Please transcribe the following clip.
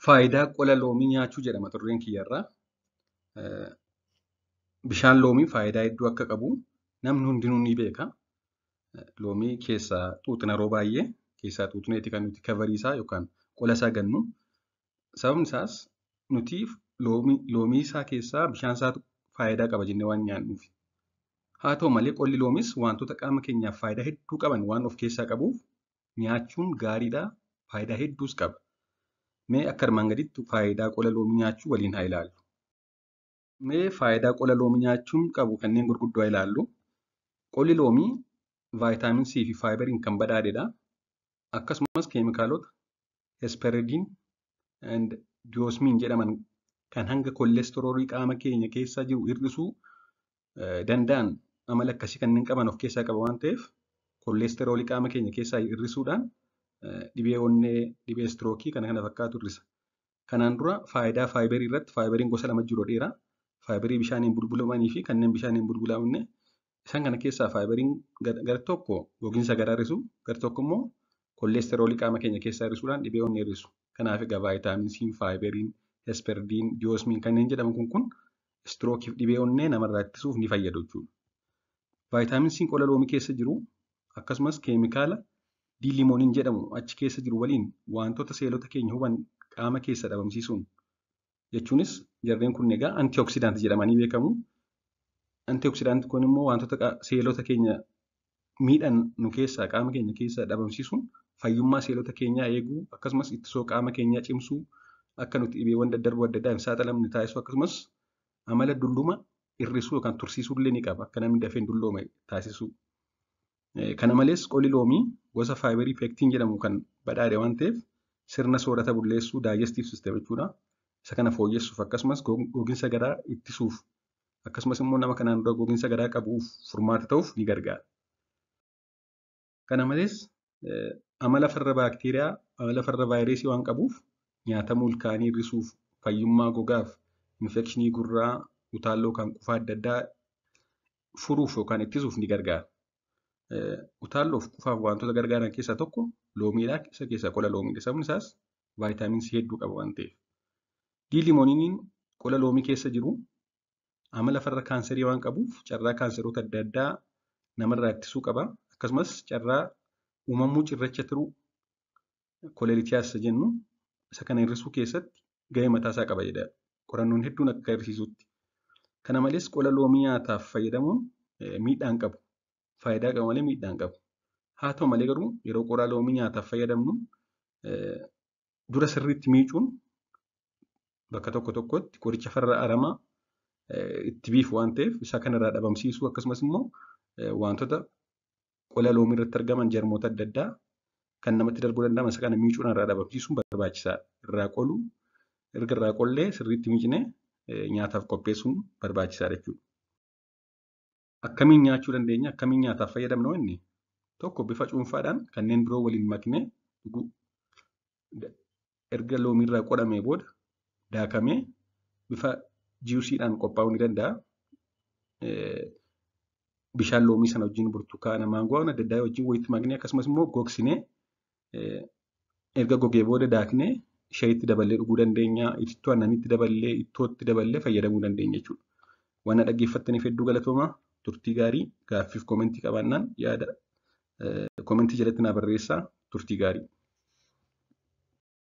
Faayidaa qola loomii nyaachuu jedhama turreen kiyyarraa. Bishaan loomii faayidaa hedduu akka qabu namni hundinuu ni beeka. Loomii keessaa xuuxina yeroo baay'ee keessaa xuuxineeti kan nuti kavarii isaa yookaan qola isaa gannu. Sababni isaas nuti loomii isaa keessaa bishaan isaatu faayidaa qaba jennee waan nyaannuuf. Haa ta'u malee qolli loomiis wantoota qaama keenyaaf faayidaa hedduu qaban waan of keessaa qabuuf nyaachuun gaariidha. Faayidaa hedduus qaba. Mee akka armaan gaditti faayidaa qola loomii nyaachuu waliin haa ilaallu. Mee faayidaa qola loomii nyaachuun qabu kanneen gurguddoo haa ilaallu. Qolli loomii vaayitaamin C fi faayibariin kan badhaadhedha. Akkasumas keemikaalota hesperidin and diyoosmiin jedhaman kan hanga koolesteroolii qaama keenya keessa jiru hir'isuu danda'an amala akkasii kanneen qaban of keessaa qaba waan ta'eef koolesteroolii qaama keenya keessaa hir'isuudhaan dhibee onnee, dhibee istirookii kana fakkaatu hir'isa. Kanaan dura faayidaa faayibarii irratti faayibariin gosa lama jiru dheeraa. Faayibarii bishaaniin bulbulamanii fi kanneen bishaaniin bulbulamne. Isaan kana keessaa faayibariin gara tokko gogiinsa garaa hir'isu, gara tokko immoo koolesteroolii qaama keenya keessaa hir'isuudhaan dhibee onnee hir'isu. Kanaaf egaa vaayitaamin C, faayibariin, hesperidin, diyoosmiin kanneen jedhaman kun istirookii fi dhibee onnee namarraa ittisuuf ni fayyadu jechuudha. Vaayitaamin C qola loomii keessa jiru akkasumas keemikaala diilimooniin jedhamu achi keessa jiru waliin wantoota seelota keenya huban qaama keessa dhabamsiisuun jechuunis jarreen kun egaa antioksidaantii jedhamanii beekamu. Antioksidaantii kun immoo wantoota seelota keenya miidhan nu keessaa qaama keenya keessaa dhabamsiisuun fayyummaa seelota keenyaa eeguu akkasumas ittisoo qaama keenyaa cimsuu akka nuti dhibeewwan daddarboo adda addaa hin saaxilamne taasisuu akkasumas amala dulluma hir'isuu yookaan tursiisuu illee ni qaba akka namni dafee hin dulloome taasisuu. Kana malees qolli loomii gosa faayibarii pektiin jedhamu kan badhaadhe waan ta'eef sirna soorata bulleessuu daayijesቲቭ sisteem jechuudha. Isa kana fooyyessuuf akkasumas gogiinsa garaa ittisuuf akkasumas immoo nama kanaan dura gogiinsa garaa qabuuf furmaata ta'uuf ni gargaara. Kana malees amala farra baakteeriyaa, amala farra vaayirasii waan qabuuf nyaatamuu ilkaanii hir'isuuf, fayyummaa gogaaf, infekshinii gurraa, utaalloo kan qufaa adda addaa furuuf yookaan ittisuuf ni gargaara. Utaalloof qufaaf wantoota gargaaran keessaa tokko loomiidha. Isa keessaa qola loomiidha. Sababni isaas vaayitaamin C hedduu qaba waan ta'eef. Diilimooniin qola loomii keessa jiru amala farra kaanserii waan qabuuf carraa kaanseroota adda addaa namarraa ittisuu qaba. Akkasumas carraa uumamuu cirracha turuu koleelitiyaas jennu isa kana hir'isuu keessatti gahee mataasaa qaba jedha. Qorannoon hedduun akka agarsiisutti. Kana malees qola loomii nyaataaf fayyadamuun miidhaa hin qabu. Faayidaa qaba malee miidhaa hin qabu. Haa ta'u malee garuu yeroo qola loomii nyaataaf fayyadamnu dura sirriitti miicuun bakka tokko tokkotti qoricha farra aramaa itti biifu waan ta'eef isa kanarraa dhabamsiisuu akkasumas immoo wantoota qola loomii irratti argaman jarmoota adda addaa kan namatti darbuu danda'aman isa kana miicuun irraa dhabamsiisuun barbaachisaadha. Irraa qoluu erga irraa qollee sirriitti miicnee nyaataaf qopheessuun barbaachisaadha jechuudha. Akkamiin nyaachuu dandeenya? Akkamiin nyaataaf fayyadamna inni? Tokko bifa cuunfaadhaan kanneen biroo waliin maknee dhuguu. Erga loomii irraa qolamee booda daakamee bifa jiusiidhaan qophaa'uu ni danda'a. Bishaan loomii sana wajjin burtukaana, maangoo adda addaa wajjin walitti maknee akkasumas immoo gogsinee erga gogee booda daaknee shayiitti daballee dhuguu dandeenya. Ittoo aannaniitti daballee, ittootti daballee fayyadamuu dandeenya jechuudha. Waan dhaggeeffattaniif hedduu galatoomaa. Turtii gaarii gaaffiif koomentii qabaannaan yaada koomentii jalatti naa barreessaa. Turtii gaarii.